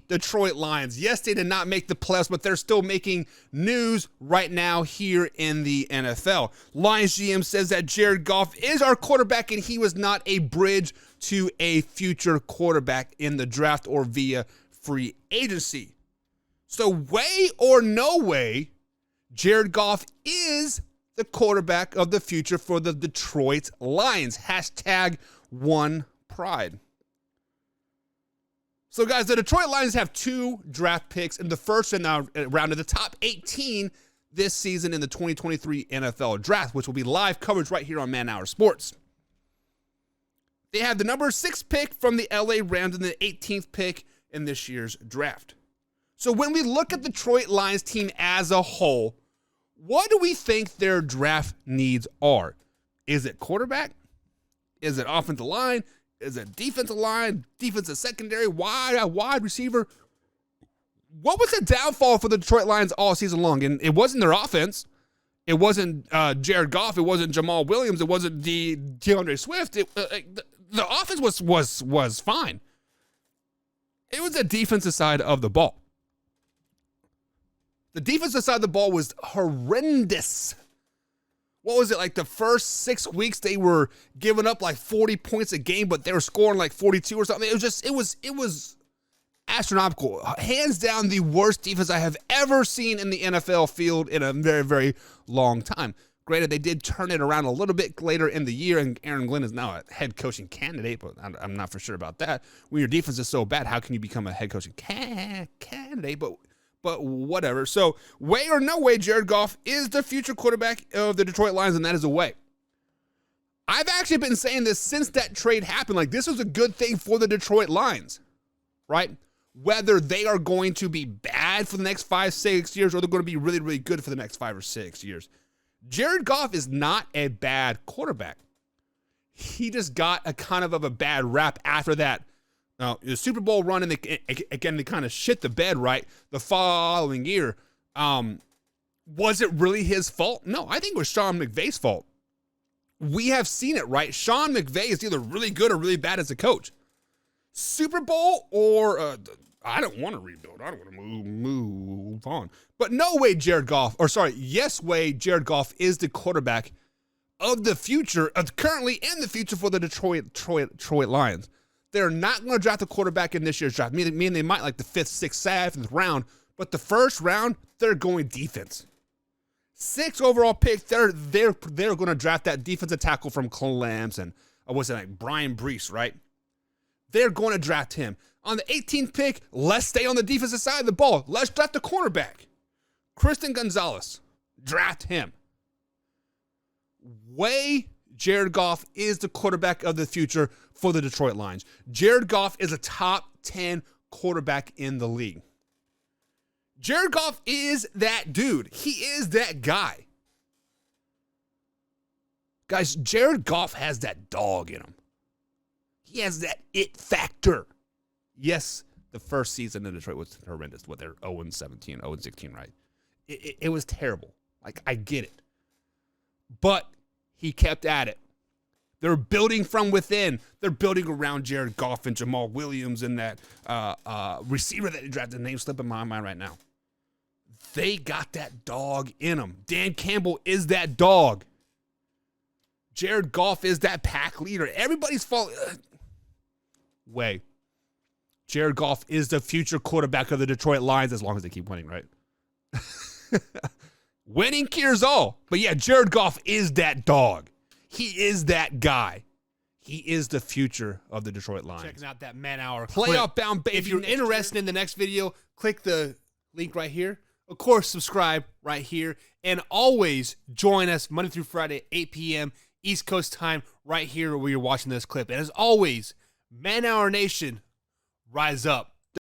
Detroit Lions. Yes, they did not make the playoffs, but they're still making news right now here in the NFL. Lions GM says that Jared Goff is our quarterback, and he was not a bridge to a future quarterback in the draft or via free agency. So way or no way, Jared Goff is the quarterback of the future for the Detroit Lions. Hashtag one pride. So, guys, the Detroit Lions have 2 draft picks in the first round of the top 18 this season in the 2023 NFL Draft, which will be live coverage right here on Man Hour Sports. They have the number 6 pick from the LA Rams and the 18th pick in this year's draft. So, when we look at the Detroit Lions team as a whole, what do we think their draft needs are? Is it quarterback? Is it offensive line? Is it defensive line, defensive secondary, wide receiver? What was the downfall for the Detroit Lions all season long? And it wasn't their offense. It wasn't Jared Goff. It wasn't Jamal Williams. It wasn't DeAndre Swift. The offense was fine. It was the defensive side of the ball. The defensive side of the ball was horrendous. What was it, like the first 6 weeks they were giving up like 40 points a game, but they were scoring like 42 or something. It was astronomical. Hands down the worst defense I have ever seen in the NFL field in a very, very long time. Granted, they did turn it around a little bit later in the year, and Aaron Glenn is now a head coaching candidate, but I'm not for sure about that. When your defense is so bad, how can you become a head coaching candidate? But whatever. So, way or no way, Jared Goff is the future quarterback of the Detroit Lions, and that is a way. I've actually been saying this since that trade happened. Like, this was a good thing for the Detroit Lions, right? Whether they are going to be bad for the next 5-6 years or they're going to be really, really good for the next 5 or 6 years. Jared Goff is not a bad quarterback. He just got a kind of a bad rap after that. Now, the Super Bowl run, and they kind of shit the bed, right, the following year. Was it really his fault? No, I think it was Sean McVay's fault. We have seen it, right? Sean McVay is either really good or really bad as a coach. Super Bowl or I don't want to rebuild. I don't want to move on. But no way yes way Jared Goff is the quarterback of the future, currently and the future for the Detroit Lions. They're not going to draft a quarterback in this year's draft. Meaning they might like the 5th, 6th, 7th round. But the first round, they're going defense. 6th overall pick, they're going to draft that defensive tackle from Clemson. Or was it like Brian Brees, right? They're going to draft him. On the 18th pick, let's stay on the defensive side of the ball. Let's draft the cornerback. Christian Gonzalez. Draft him. Jared Goff is the quarterback of the future for the Detroit Lions. Jared Goff is a top 10 quarterback in the league. Jared Goff is that dude. He is that guy. Guys, Jared Goff has that dog in him. He has that it factor. Yes, the first season in Detroit was horrendous. They're 0-17, 0-16, right? It was terrible. Like, I get it. But he kept at it. They're building from within. They're building around Jared Goff and Jamal Williams and that receiver that he drafted. The name slipping my mind right now. They got that dog in them. Dan Campbell is that dog. Jared Goff is that pack leader. Everybody's falling. Jared Goff is the future quarterback of the Detroit Lions as long as they keep winning, right? Winning cures all. But yeah, Jared Goff is that dog. He is that guy. He is the future of the Detroit Lions. Checking out that Man Hour playoff bound baby. If you're interested in the next video, click the link right here. Of course, subscribe right here. And always join us Monday through Friday, 8 p.m. East Coast time, right here where you're watching this clip. And as always, Man Hour Nation, rise up.